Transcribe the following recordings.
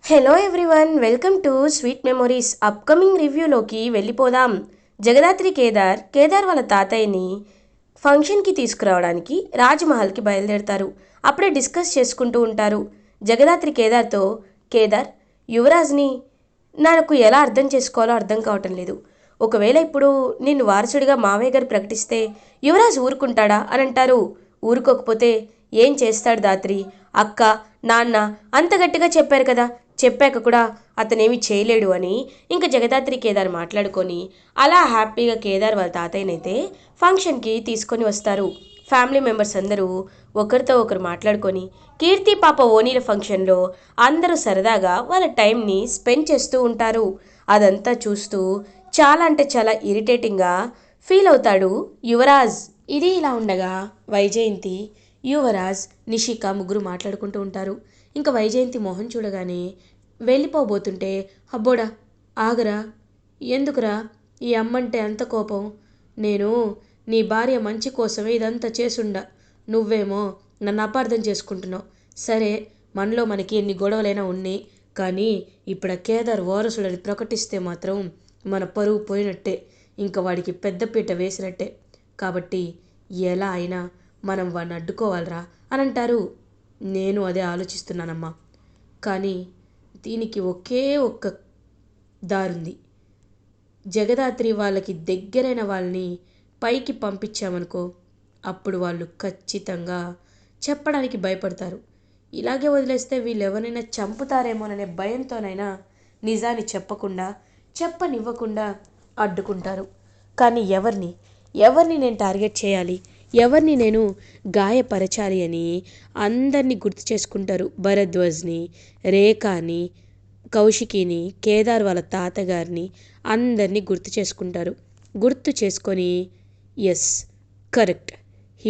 Hello everyone, welcome to sweet memories. Upcoming రివ్యూలోకి వెళ్ళిపోదాం. జగదాత్రి కేదార్ వాళ్ళ తాతయ్యని ఫంక్షన్కి తీసుకురావడానికి రాజ్మహల్కి బయలుదేరతారు. అప్పుడే డిస్కస్ చేసుకుంటూ ఉంటారు. జగదాత్రి కేదార్తో, కేదార్, యువరాజ్ని నాకు ఎలా అర్థం చేసుకోవాలో అర్థం కావటం లేదు. ఒకవేళ ఇప్పుడు నిన్ను వారసుడిగా మావయ్య గారు ప్రకటిస్తే యువరాజ్ ఊరుకుంటాడా అని అంటారు. ఊరుకోకపోతే ఏం చేస్తాడు దాత్రి? అక్క, నాన్న అంత గట్టిగా చెప్పారు కదా, చెప్పాక కూడా అతనేమి చేయలేడు అని ఇంకా జగదాత్రి కేదార్ మాట్లాడుకొని అలా హ్యాపీగా కేదార్ వాళ్ళ తాతయ్యనైతే ఫంక్షన్కి తీసుకొని వస్తారు. ఫ్యామిలీ మెంబర్స్ అందరూ ఒకరితో ఒకరు మాట్లాడుకొని కీర్తి పాప ఓనీల ఫంక్షన్లో అందరూ సరదాగా వాళ్ళ టైంని స్పెండ్ చేస్తూ ఉంటారు. అదంతా చూస్తూ చాలా అంటే చాలా ఇరిటేటింగ్గా ఫీల్ అవుతాడు యువరాజ్. ఇది ఇలా ఉండగా వైజయంతి, యువరాజ్, నిషిక ముగ్గురు మాట్లాడుకుంటూ ఉంటారు. ఇంకా వైజయంతి మొహం చూడగానే వెళ్ళిపోబోతుంటే, అబ్బోడా ఆగరా, ఎందుకురా ఈ అమ్మంటే అంత కోపం? నేను నీ భార్య మంచి కోసమే ఇదంతా చేసుండా, నువ్వేమో నన్ను అపార్థం చేసుకుంటున్నావు. సరే, మనలో మనకి ఎన్ని గొడవలైనా ఉన్నాయి, కానీ ఇప్పుడు ఆ కేదార్ వారసులని ప్రకటిస్తే మాత్రం మన పరువు పోయినట్టే, ఇంకా వాడికి పెద్దపీట వేసినట్టే. కాబట్టి ఎలా అయినా మనం వాడిని అడ్డుకోవాలరా అని అంటారు. నేను అదే ఆలోచిస్తున్నానమ్మా, కానీ దీనికి ఒకే ఒక్క దారుంది. జగదాత్రి వాళ్ళకి దగ్గరైన వాళ్ళని పైకి పంపించామనుకో, అప్పుడు వాళ్ళు ఖచ్చితంగా చెప్పడానికి భయపడతారు. ఇలాగే వదిలేస్తే వీళ్ళు ఎవరైనా చంపుతారేమోననే భయంతోనైనా నిజాన్ని చెప్పనివ్వకుండా అడ్డుకుంటారు. కానీ ఎవరిని నేను టార్గెట్ చేయాలి, ఎవరిని నేను గాయపరచాలి అని అందరినీ గుర్తు చేసుకుంటారు. భరద్వాజ్ని, రేఖని, కౌశికిని, కేదార్ వాళ్ళ తాతగారిని అందరినీ గుర్తు చేసుకుంటారు. గుర్తు చేసుకొని ఎస్, కరెక్ట్,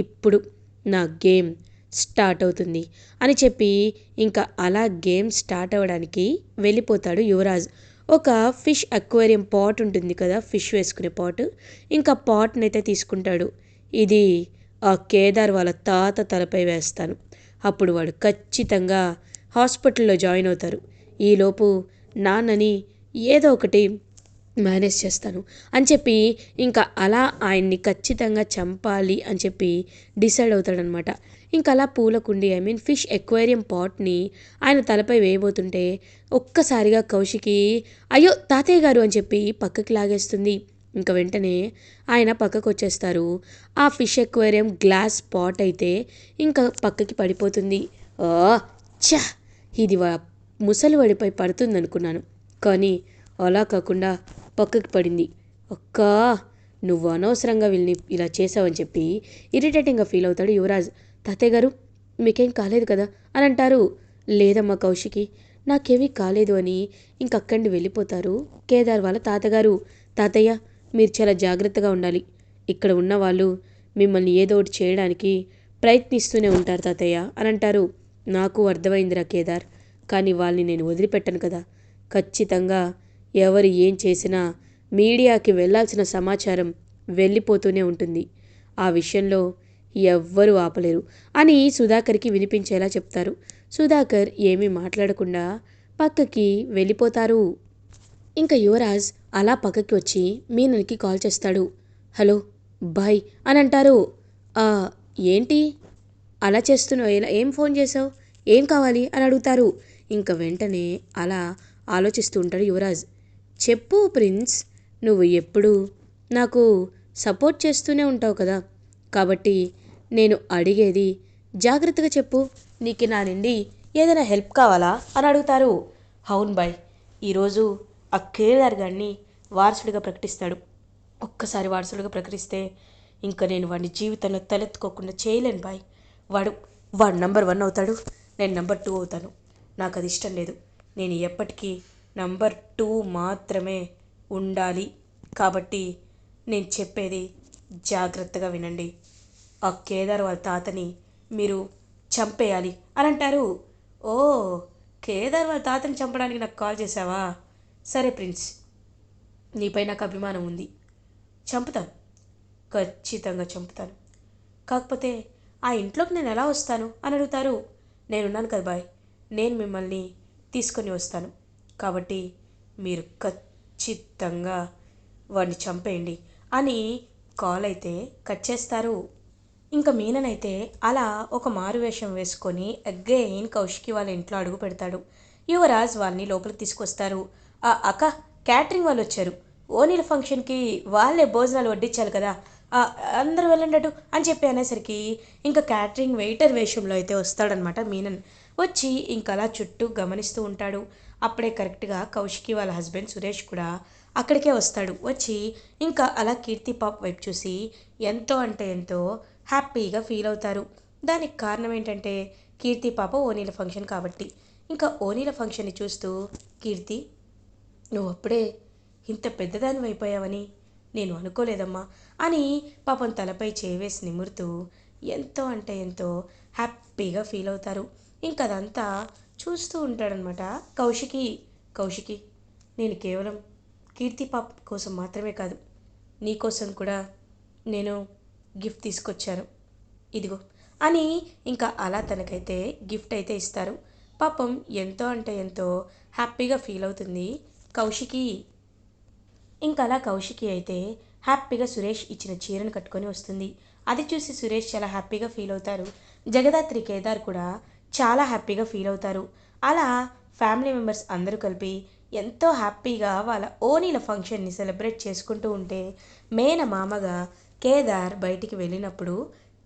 ఇప్పుడు నా గేమ్ స్టార్ట్ అవుతుంది అని చెప్పి ఇంకా అలా గేమ్ స్టార్ట్ అవ్వడానికి వెళ్ళిపోతాడు యువరాజ్. ఒక ఫిష్ అక్వేరియం పాట్ ఉంటుంది కదా, ఫిష్ వేసుకునే పాట్, ఇంకా పాట్ని అయితే తీసుకుంటాడు. ఇది ఆ కేదార్ వాళ్ళ తాత తలపై వేస్తాను, అప్పుడు వాడు ఖచ్చితంగా హాస్పిటల్లో జాయిన్ అవుతారు. ఈలోపు నాన్నని ఏదో ఒకటి మేనేజ్ చేస్తాను అని చెప్పి ఇంకా అలా ఆయన్ని ఖచ్చితంగా చంపాలి అని చెప్పి డిసైడ్ అవుతాడనమాట. ఇంకా అలా పూలకుండి ఫిష్ ఎక్వేరియం పాట్ని ఆయన తలపై వేయబోతుంటే ఒక్కసారిగా కౌశికి అయ్యో తాతయ్య గారు అని చెప్పి పక్కకి లాగేస్తుంది. ఇంకా వెంటనే ఆయన పక్కకు వచ్చేస్తారు. ఆ ఫిష్ ఎక్వేరియం గ్లాస్ పాట్ అయితే ఇంకా పక్కకి పడిపోతుంది. ఛ, ఇది ముసలివాడిపై పడుతుంది అనుకున్నాను, కానీ అలా కాకుండా పక్కకి పడింది. అక్కా, నువ్వు అనవసరంగా వీళ్ళని ఇలా చేసావని చెప్పి ఇరిటేటింగ్గా ఫీల్ అవుతాడు యువరాజ్. తాతయ్య గారు, మీకేం కాలేదు కదా అని అంటారు. లేదమ్మా కౌశికి, నాకేమీ కాలేదు అని ఇంకక్కడి వెళ్ళిపోతారు కేదార్ వాళ్ళ తాతగారు. తాతయ్య, మీరు చాలా జాగ్రత్తగా ఉండాలి. ఇక్కడ ఉన్న వాళ్ళు మిమ్మల్ని ఏదో ఒకటి చేయడానికి ప్రయత్నిస్తూనే ఉంటారు తాతయ్య అని అంటారు. నాకు అర్థమైందిరా కేదార్, కానీ వాళ్ళని నేను వదిలిపెట్టను కదా. ఖచ్చితంగా ఎవరు ఏం చేసినా మీడియాకి వెళ్ళాల్సిన సమాచారం వెళ్ళిపోతూనే ఉంటుంది. ఆ విషయంలో ఎవ్వరూ ఆపలేరు అని సుధాకర్కి వినిపించేలా చెప్తారు. సుధాకర్ ఏమీ మాట్లాడకుండా పక్కకి వెళ్ళిపోతారు. ఇంకా యువరాజ్ అలా పక్కకి వచ్చి మీనన్కి కాల్ చేస్తాడు. హలో బాయ్ అని అంటారు. ఏంటి అలా చేస్తున్నావు, ఏం ఫోన్ చేసావు, ఏం కావాలి అని అడుగుతారు. ఇంకా వెంటనే అలా ఆలోచిస్తూ ఉంటాడు యువరాజ్. చెప్పు ప్రిన్స్, నువ్వు ఎప్పుడు నాకు సపోర్ట్ చేస్తూనే ఉంటావు కదా, కాబట్టి నేను అడిగేది జాగ్రత్తగా చెప్పు, నీకు నా నుండి ఏదైనా హెల్ప్ కావాలా అని అడుగుతారు. అవును బాయ్, ఈరోజు ఆ కేదార్ గారిని వారసుడిగా ప్రకటిస్తాడు. ఒక్కసారి వారసుడిగా ప్రకటిస్తే ఇంకా నేను వాడిని జీవితంలో తలెత్తుకోకుండా చేయలేను బాయ్. వాడు నంబర్ 1 అవుతాడు, నేను నంబర్ 2 అవుతాను. నాకు అది ఇష్టం లేదు. నేను ఎప్పటికీ నంబర్ 2 మాత్రమే ఉండాలి. కాబట్టి నేను చెప్పేది జాగ్రత్తగా వినండి. ఆ కేదార్ వాళ్ళ తాతని మీరు చంపేయాలి అని అంటారు. ఓ, కేదార్ వాళ్ళ తాతని చంపడానికి నాకు కాల్ చేశావా? సరే ప్రిన్స్, నీపై నాకు అభిమానం ఉంది, చంపుతాను, ఖచ్చితంగా చంపుతాను. కాకపోతే ఆ ఇంట్లోకి నేను ఎలా వస్తాను అని అడుగుతారు. నేనున్నాను కదా బాయ్, నేను మిమ్మల్ని తీసుకొని వస్తాను. కాబట్టి మీరు ఖచ్చితంగా వాడిని చంపేయండి అని కాల్ అయితే కట్ చేస్తారు. ఇంకా మీననైతే అలా ఒక మారువేషం వేసుకొని అగైన్ కౌశికి వాళ్ళ ఇంట్లో అడుగు పెడతాడు. యువరాజ్ వాళ్ళని లోపలికి తీసుకొస్తారు. అక్క, క్యాటరింగ్ వాళ్ళు వచ్చారు. ఓనీల ఫంక్షన్కి వాళ్ళే భోజనాలు వడ్డించాలి కదా, ఆ, అందరూ వెళ్ళండటు అని చెప్పి అనేసరికి ఇంకా క్యాటరింగ్ వెయిటర్ వేషంలో అయితే వస్తాడనమాట మీనన్. వచ్చి ఇంకా అలా చుట్టూ గమనిస్తూ ఉంటాడు. అప్పుడే కరెక్ట్గా కౌశికి వాళ్ళ హస్బెండ్ సురేష్ కూడా అక్కడికే వస్తాడు. వచ్చి ఇంకా అలా కీర్తి పాప్ వైపు చూసి ఎంతో అంటే ఎంతో హ్యాపీగా ఫీల్ అవుతారు. దానికి కారణం ఏంటంటే కీర్తి పాప ఓనీల ఫంక్షన్ కాబట్టి. ఇంకా ఓనీల ఫంక్షన్ని చూస్తూ, కీర్తి, నువ్వు అప్పుడే ఇంత పెద్దదాని అయిపోయావని నేను అనుకోలేదమ్మా అని పాపం తలపై చేవేసి నిమురుతూ ఎంతో అంటే ఎంతో హ్యాపీగా ఫీల్ అవుతారు. ఇంకదంతా చూస్తూ ఉంటాడనమాట కౌశికి. కౌశికి, నేను కేవలం కీర్తి పాప కోసం మాత్రమే కాదు, నీకోసం కూడా నేను గిఫ్ట్ తీసుకొచ్చాను, ఇదిగో అని ఇంకా అలా తనకైతే గిఫ్ట్ అయితే ఇస్తారు. పాపం ఎంతో అంటే ఎంతో హ్యాపీగా ఫీల్ అవుతుంది కౌశికి. ఇంకా అలా కౌశికి అయితే హ్యాపీగా సురేష్ ఇచ్చిన చీరను కట్టుకొని వస్తుంది. అది చూసి సురేష్ చాలా హ్యాపీగా ఫీల్ అవుతారు. జగదాత్రి కేదార్ కూడా చాలా హ్యాపీగా ఫీల్ అవుతారు. అలా ఫ్యామిలీ మెంబర్స్ అందరూ కలిపి ఎంతో హ్యాపీగా వాళ్ళ ఓనీల ఫంక్షన్ని సెలబ్రేట్ చేసుకుంటూ ఉంటే మామగా కేదార్ బయటికి వెళ్ళినప్పుడు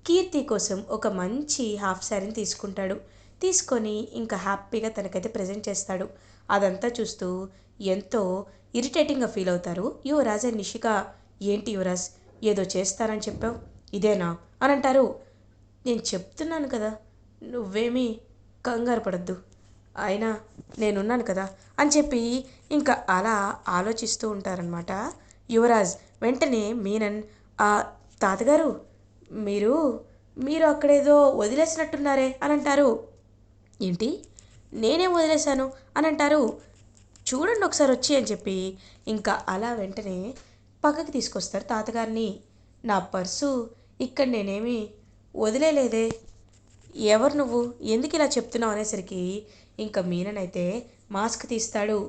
కీర్తి కోసం ఒక మంచి హాఫ్ శారీని తీసుకుంటాడు. తీసుకొని ఇంకా హ్యాపీగా తనకైతే ప్రజెంట్ చేస్తాడు. అదంతా చూస్తూ ఎంతో ఇరిటేటింగ్గా ఫీల్ అవుతారు యువరాజ్ అండ్ నిషిక. ఏంటి యువరాజ్, ఏదో చేస్తారని చెప్పావు, ఇదేనా అని అంటారు. నేను చెప్తున్నాను కదా, నువ్వేమీ కంగారు పడద్దు, అయినా నేనున్నాను కదా అని చెప్పి ఇంకా అలా ఆలోచిస్తూ ఉంటారనమాట యువరాజ్. వెంటనే మీనన్, ఆ తాతగారు, మీరు మీరు అక్కడేదో వదిలేసినట్టున్నారే అని అంటారు. ఏంటి, నేనేం వదిలేశాను అని అంటారు. చూడండి ఒకసారి వచ్చి అని చెప్పి ఇంకా అలా వెంటనే పక్కకి తీసుకొస్తారు తాతగారిని. నా పర్సు ఇక్కడ నేనేమి వదిలేలేదే, ఎవరు నువ్వు, ఎందుకు ఇలా చెప్తున్నావు అనేసరికి ఇంకా మీననైతే మాస్క్ తీస్తాడు.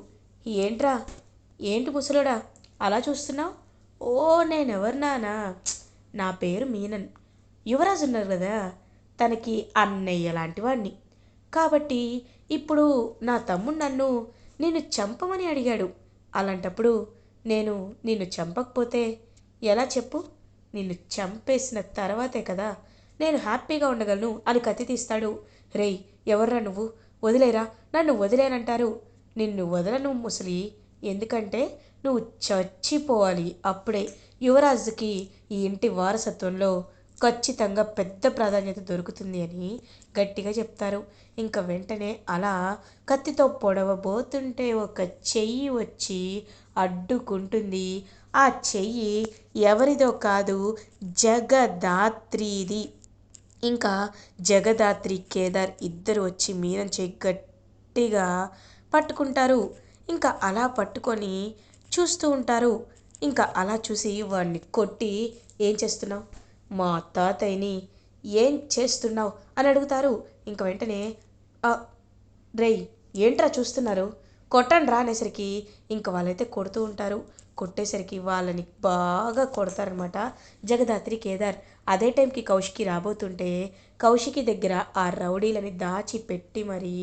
ఏంట్రా, ఏంటి ముసలోడా అలా చూస్తున్నావు, ఓ నేనెవరు నానా, నా పేరు మీనన్, యువరాజు ఉన్నారు కదా తనకి అన్నయ్య లాంటి వాడిని, కాబట్టి ఇప్పుడు నా తమ్ముడు నన్ను నిన్ను చంపమని అడిగాడు. అలాంటప్పుడు నేను నిన్ను చంపకపోతే ఎలా చెప్పు, నిన్ను చంపేసిన తర్వాతే కదా నేను హ్యాపీగా ఉండగలను అని కత్తి తీస్తాడు. రేయ్, ఎవర్రా నువ్వు, వదిలేరా, నన్ను వదిలేనంటారు. నిన్ను వదలను ముసలి, ఎందుకంటే నువ్వు చచ్చిపోవాలి, అప్పుడే యువరాజుకి ఈ ఇంటి వారసత్వంలో ఖచ్చితంగా పెద్ద ప్రాధాన్యత దొరుకుతుంది అని గట్టిగా చెప్తారు. ఇంకా వెంటనే అలా కత్తితో పొడవబోతుంటే ఒక చెయ్యి వచ్చి అడ్డుకుంటుంది. ఆ చెయ్యి ఎవరిదో కాదు, జగదాత్రిది. ఇంకా జగదాత్రి కేదార్ ఇద్దరు వచ్చి మీనన్ చెయ్యి గట్టిగా పట్టుకుంటారు. ఇంకా అలా పట్టుకొని చూస్తూ ఉంటారు. ఇంకా అలా చూసి వాడిని కొట్టి, ఏం చేస్తున్నావు, మా తాతయ్యని ఏం చేస్తున్నావు అని అడుగుతారు. ఇంక వెంటనే "ఆ, రేయ్, ఏంట్రా చూస్తున్నారు, కొట్టండి రా" అనేసరికి ఇంక వాళ్ళైతే కొడుతూ ఉంటారు. కొట్టేసరికి వాళ్ళని బాగా కొడతారనమాట జగదాత్రి కేదార్. అదే టైంకి కౌశికి రాబోతుంటే కౌశికి దగ్గర ఆ రౌడీలని దాచిపెట్టి మరీ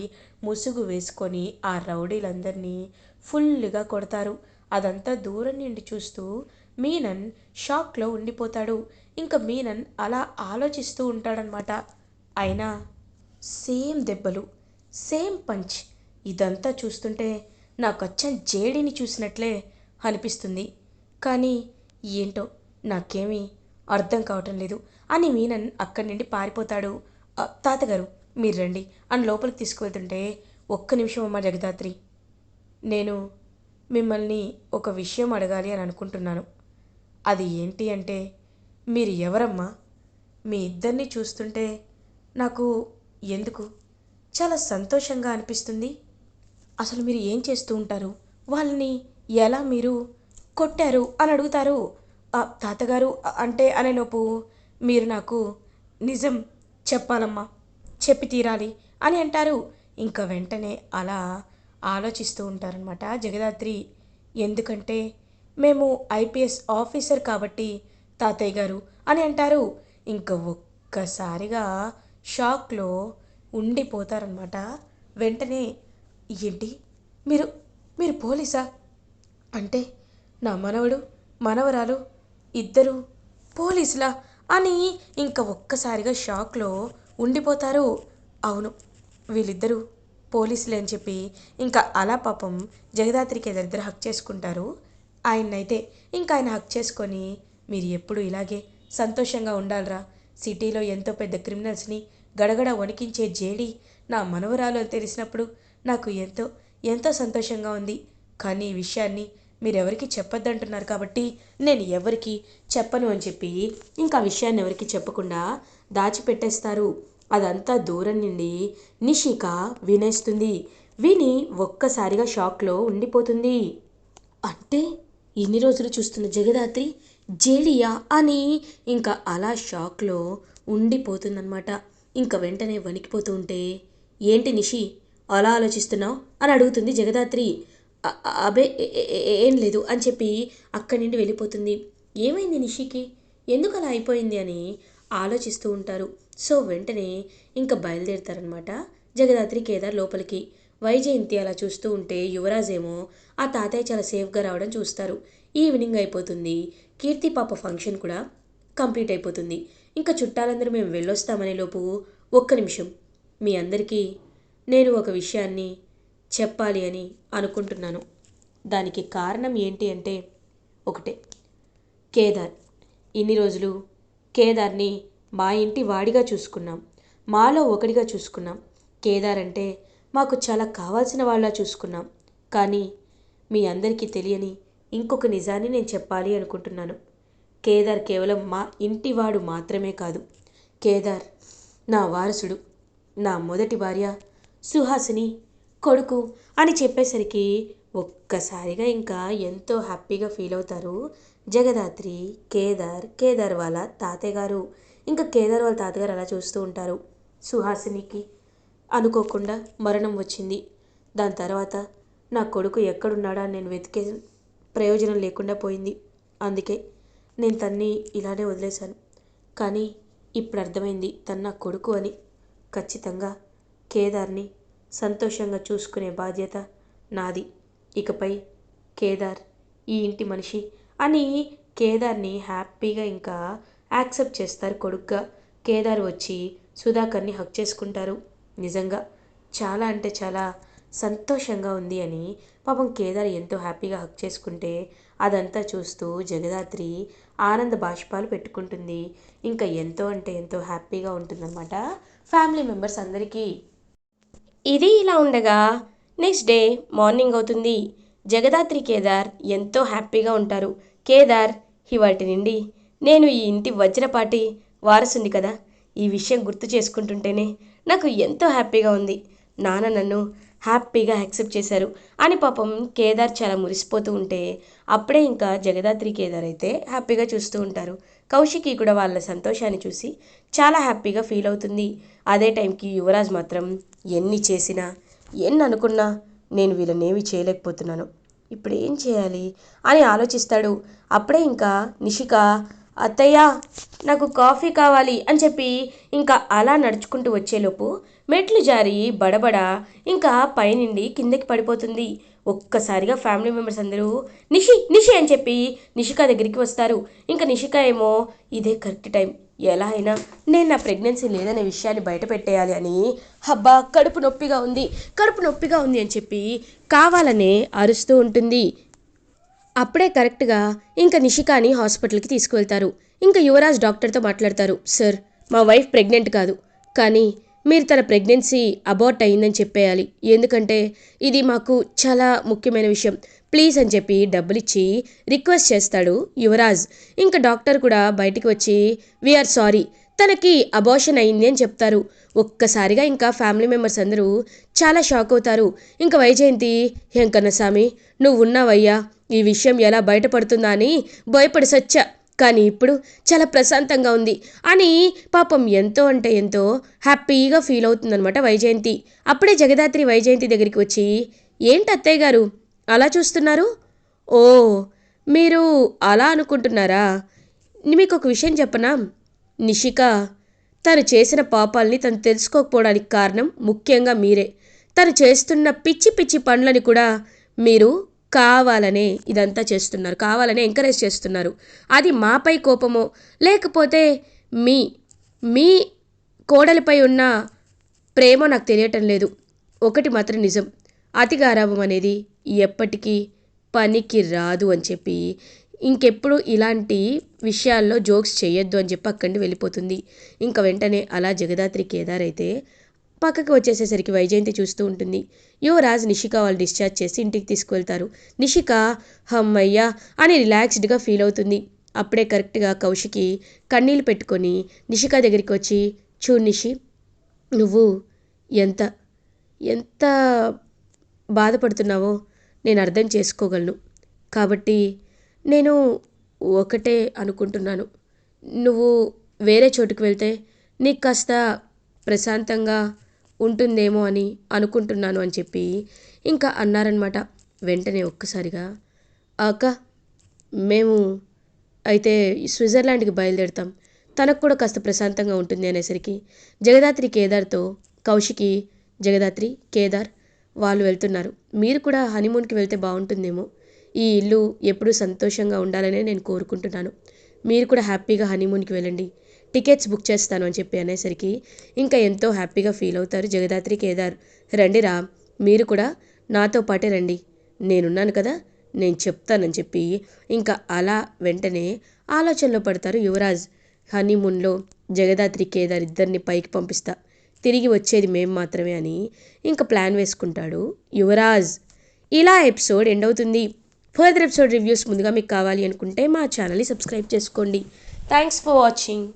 ముసుగు వేసుకొని ఆ రౌడీలందరినీ ఫుల్గా కొడతారు. అదంతా దూరం నుండి చూస్తూ మీనన్ షాక్లో ఉండిపోతాడు. ఇంకా మీనన్ అలా ఆలోచిస్తూ ఉంటాడనమాట. అయినా సేమ్ దెబ్బలు, సేమ్ పంచ్, ఇదంతా చూస్తుంటే నాకు అచ్చం జేడీని చూసినట్లే అనిపిస్తుంది. కానీ ఏంటో నాకేమీ అర్థం కావటం లేదు అని మీనన్ అక్కడి నుండి పారిపోతాడు. తాతగారు, మీరు రండి అని లోపలికి తీసుకువెళ్తుంటే, ఒక్క నిమిషం అమ్మ జగదాత్రి, నేను మిమ్మల్ని ఒక విషయం అడగాలి అని అనుకుంటున్నాను. అది ఏంటి అంటే, మీరు ఎవరమ్మా, మీ ఇద్దరిని చూస్తుంటే నాకు ఎందుకు చాలా సంతోషంగా అనిపిస్తుంది. అసలు మీరు ఏం చేస్తూ ఉంటారు, వాళ్ళని ఎలా మీరు కొట్టారు అని అడుగుతారు. తాతగారు అంటే అనేలోపు, మీరు నాకు నిజం చెప్పాలమ్మా, చెప్పి తీరాలి అని అంటారు. ఇంకా వెంటనే అలా ఆలోచిస్తూ ఉంటారనమాట జగదాత్రి. ఎందుకంటే మేము ఐపీఎస్ ఆఫీసర్ కాబట్టి తాతయ్య గారు అని అంటారు. ఇంకా ఒక్కసారిగా షాక్లో ఉండిపోతారనమాట. వెంటనే ఏంటి, మీరు మీరు పోలీసా? అంటే నా మనవడు మనవరాలు ఇద్దరు పోలీసులా అని ఇంకా ఒక్కసారిగా షాక్లో ఉండిపోతారు. అవును, వీళ్ళిద్దరూ పోలీసులే అని చెప్పి ఇంకా అలా పాపం జగదాత్రికి ఎదురిద్దరు హక్ చేసుకుంటారు. ఆయన్నైతే ఇంకా ఆయన హక్ చేసుకొని, మీరు ఎప్పుడు ఇలాగే సంతోషంగా ఉండాలిరా, సిటీలో ఎంతో పెద్ద క్రిమినల్స్ని గడగడ వణికించే జేడి నా మనవరాలు అని తెలిసినప్పుడు నాకు ఎంతో ఎంతో సంతోషంగా ఉంది. కానీ ఈ విషయాన్ని మీరెవరికి చెప్పొద్దంటున్నారు కాబట్టి నేను ఎవరికి చెప్పను అని చెప్పి ఇంకా విషయాన్ని ఎవరికి చెప్పకుండా దాచిపెట్టేస్తారు. అదంతా దూరం నుండి నిషిక వినేస్తుంది. విని ఒక్కసారిగా షాక్లో ఉండిపోతుంది. అంటే ఇన్ని రోజులు చూస్తున్న జగదాత్రి జేడియా అని ఇంకా అలా షాక్లో ఉండిపోతుందన్నమాట. ఇంకా వెంటనే వణికిపోతూ ఉంటే, ఏంటి నిషి అలా ఆలోచిస్తున్నావు అని అడుగుతుంది జగదాత్రి. అబే ఏం లేదు అని చెప్పి అక్కడి నుండి వెళ్ళిపోతుంది. ఏమైంది నిషికి, ఎందుకు అలా అయిపోయింది అని ఆలోచిస్తూ ఉంటారు. సో వెంటనే ఇంకా బయలుదేరుతారనమాట జగదాత్రి కేదార్ లోపలికి. వైజయంతి అలా చూస్తూ ఉంటే యువరాజ్ ఏమో ఆ తాతయ్య చాలా సేఫ్గా రావడం చూస్తారు. ఈవినింగ్ అయిపోతుంది. కీర్తి పాప ఫంక్షన్ కూడా కంప్లీట్ అయిపోతుంది. ఇంకా చుట్టాలందరూ మేము వెళ్ళొస్తామనే లోపు, ఒక్క నిమిషం, మీ అందరికీ నేను ఒక విషయాన్ని చెప్పాలి అని అనుకుంటున్నాను. దానికి కారణం ఏంటి అంటే ఒకటే, కేదార్. ఇన్ని రోజులు కేదార్ని మా ఇంటి వాడిగా చూసుకున్నాం, మాలో ఒకడిగా చూసుకున్నాం. కేదార్ అంటే మాకు చాలా కావాల్సిన వాళ్ళ చూసుకున్నాం. కానీ మీ అందరికీ తెలియని ఇంకొక నిజాన్ని నేను చెప్పాలి అనుకుంటున్నాను. కేదార్ కేవలం మా ఇంటివాడు మాత్రమే కాదు. కేదార్ నా వారసుడు, నా మొదటి భార్య సుహాసిని కొడుకు అని చెప్పేసరికి ఒక్కసారిగా ఇంకా ఎంతో హ్యాపీగా ఫీల్ అవుతారు జగదాత్రి, కేదార్ వాళ్ళ తాతయ్య గారు. ఇంకా కేదార్ వాళ్ళ తాతగారు అలా చూస్తూ ఉంటారు. సుహాసినికి అనుకోకుండా మరణం వచ్చింది. దాని తర్వాత నా కొడుకు ఎక్కడున్నాడా అని నేను వెతికే ప్రయోజనం లేకుండా పోయింది. అందుకే నేను తన్ని ఇలానే వదిలేశాను. కానీ ఇప్పుడు అర్థమైంది తను నా కొడుకు అని. ఖచ్చితంగా కేదార్ని సంతోషంగా చూసుకునే బాధ్యత నాది. ఇకపై కేదార్ ఈ ఇంటి మనిషి అని కేదార్ని హ్యాపీగా ఇంకా యాక్సెప్ట్ చేస్తారు కొడుగ్గా. కేదార్ వచ్చి సుధాకర్ని హక్ చేసుకుంటారు. నిజంగా చాలా అంటే చాలా సంతోషంగా ఉంది అని పాపం కేదార్ ఎంతో హ్యాపీగా హక్ చేసుకుంటే అదంతా చూస్తూ జగదాత్రి ఆనంద బాష్పాలు పెట్టుకుంటుంది. ఇంకా ఎంతో అంటే ఎంతో హ్యాపీగా ఉంటుందన్నమాట ఫ్యామిలీ మెంబర్స్ అందరికీ. ఇది ఇలా ఉండగా నెక్స్ట్ డే మార్నింగ్ అవుతుంది. జగదాత్రి కేదార్ ఎంతో హ్యాపీగా ఉంటారు. కేదార్, ఇవాటి నుండి నేను ఈ ఇంటి వజ్రపాటి వారసుని కదా, ఈ విషయం గుర్తు చేసుకుంటుంటేనే నాకు ఎంతో హ్యాపీగా ఉంది. నాన్న నన్ను హ్యాపీగా యాక్సెప్ట్ చేశారు అని పాపం కేదార్ చాలా మురిసిపోతూ ఉంటే అప్పుడే ఇంకా జగదాత్రి కేదార్ అయితే హ్యాపీగా చూస్తూ ఉంటారు. కౌశికి కూడా వాళ్ళ సంతోషాన్ని చూసి చాలా హ్యాపీగా ఫీల్ అవుతుంది. అదే టైంకి యువరాజ్ మాత్రం ఎన్ని చేసినా ఎన్ని అనుకున్నా నేను వీళ్ళనేవి చేయలేకపోతున్నాను, ఇప్పుడు ఏం చేయాలి అని ఆలోచిస్తాడు. అప్పుడే ఇంకా నిషిక, అత్తయ్య నాకు కాఫీ కావాలి అని చెప్పి ఇంకా అలా నడుచుకుంటూ వచ్చేలోపు మెట్లు జారి బడబడ ఇంకా పైనుండి కిందకి పడిపోతుంది. ఒక్కసారిగా ఫ్యామిలీ మెంబర్స్ అందరూ నిషి నిషి అని చెప్పి నిషిక దగ్గరికి వస్తారు. ఇంకా నిషిక ఏమో ఇదే కరెక్ట్ టైం, ఎలా అయినా నేను నా ప్రెగ్నెన్సీ లేదనే విషయాన్ని బయట పెట్టేయాలి అని, అబ్బా కడుపు నొప్పిగా ఉంది అని చెప్పి కావాలనే అరుస్తూ ఉంటుంది. అప్పుడే కరెక్ట్గా ఇంకా నిషికాని హాస్పిటల్కి తీసుకువెళ్తారు. ఇంకా యువరాజ్ డాక్టర్తో మాట్లాడతారు. సార్, మా వైఫ్ ప్రెగ్నెంట్ కాదు, కానీ మీరు తన ప్రెగ్నెన్సీ అబార్ట్ అయిందని చెప్పేయాలి, ఎందుకంటే ఇది మాకు చాలా ముఖ్యమైన విషయం, ప్లీజ్ అని చెప్పి డబ్బులిచ్చి రిక్వెస్ట్ చేస్తాడు యువరాజ్. ఇంకా డాక్టర్ కూడా బయటికి వచ్చి వీఆర్ సారీ, తనకి అబార్షన్ అయింది అని చెప్తారు. ఒక్కసారిగా ఇంకా ఫ్యామిలీ మెంబర్స్ అందరూ చాలా షాక్ అవుతారు. ఇంకా వైజయంతి, ఏం కన్నస్వామి నువ్వు ఉన్నావయ్యా, ఈ విషయం ఎలా బయటపడుతుందా అని భయపడి సచ్చా, కానీ ఇప్పుడు చాలా ప్రశాంతంగా ఉంది అని పాపం ఎంతో అంటే ఎంతో హ్యాపీగా ఫీల్ అవుతుందనమాట వైజయంతి. అప్పుడే జగదాత్రి వైజయంతి దగ్గరికి వచ్చి, ఏంటి అత్తయ్య గారు అలా చూస్తున్నారు? ఓ, మీరు అలా అనుకుంటున్నారా? మీకు ఒక విషయం చెప్పనా? నిషిక తను చేసిన పాపాల్ని తను తెలుసుకోకపోవడానికి కారణం ముఖ్యంగా మీరే. తను చేస్తున్న పిచ్చి పిచ్చి పనులని కూడా మీరు కావాలనే ఇదంతా చేస్తున్నారు, కావాలనే ఎంకరేజ్ చేస్తున్నారు. అది మాపై కోపమో లేకపోతే మీ మీ కోడలిపై ఉన్న ప్రేమ నాకు తెలియటం లేదు. ఒకటి మాత్రం నిజం, అతి గారాబం అనేది ఎప్పటికీ పనికి రాదు అని చెప్పి ఇంకెప్పుడు ఇలాంటి విషయాల్లో జోక్స్ చేయొద్దు అని చెప్పి అక్కడి నుండి వెళ్ళిపోతుంది. ఇంకా వెంటనే అలా జగదాత్రి కేదార్ అయితే పక్కకి వచ్చేసేసరికి వైజయంతి చూస్తూ ఉంటుంది. యువరాజ్ నిషిక వాళ్ళు డిశ్చార్జ్ చేసి ఇంటికి తీసుకువెళ్తారు. నిషిక హమ్మయ్య అని రిలాక్స్డ్గా ఫీల్ అవుతుంది. అప్పుడే కరెక్ట్గా కౌశికి కన్నీళ్ళు పెట్టుకొని నిషిక దగ్గరికి వచ్చి, చూడు నిషి, నువ్వు ఎంత ఎంత బాధపడుతున్నావో నేను అర్థం చేసుకోగలను. కాబట్టి నేను ఒకటే అనుకుంటున్నాను, నువ్వు వేరే చోటుకు వెళ్తే నీకు కాస్త ప్రశాంతంగా ఉంటుందేమో అని అనుకుంటున్నాను అని చెప్పి ఇంకా అన్నారనమాట. వెంటనే ఒక్కసారిగా అక్క, మేము అయితే స్విట్జర్లాండ్కి బయలుదేరుతాం, తనకు కూడా కాస్త ప్రశాంతంగా ఉంటుంది అనేసరికి జగదాత్రి కేదార్తో కౌశికి, జగదాత్రి కేదార్ వాళ్ళు వెళ్తున్నారు, మీరు కూడా హనీమూన్కి వెళ్తే బాగుంటుందేమో, ఈ ఇల్లు ఎప్పుడూ సంతోషంగా ఉండాలనే నేను కోరుకుంటున్నాను, మీరు కూడా హ్యాపీగా హనీమూన్కి వెళ్ళండి, టికెట్స్ బుక్ చేస్తాను అని చెప్పి అనేసరికి ఇంకా ఎంతో హ్యాపీగా ఫీల్ అవుతారు జగదాత్రి కేదార్. రండిరా, మీరు కూడా నాతో పాటే రండి, నేనున్నాను కదా, నేను చెప్తానని చెప్పి ఇంకా అలా వెంటనే ఆలోచనలో పడతారు యువరాజ్. హనీమూన్లో జగదాత్రి కేదార్ ఇద్దరిని పైకి పంపిస్తా, తిరిగి వచ్చేది మేం మాత్రమే అని ఇంకా ప్లాన్ వేసుకుంటాడు యువరాజ్. ఇలా ఎపిసోడ్ ఎండ్ అవుతుంది. ఫర్దర్ ఎపిసోడ్ రివ్యూస్ ముందుగా మీకు కావాలి అనుకుంటే మా ఛానల్ని సబ్స్క్రైబ్ చేసుకోండి. Thanks for watching.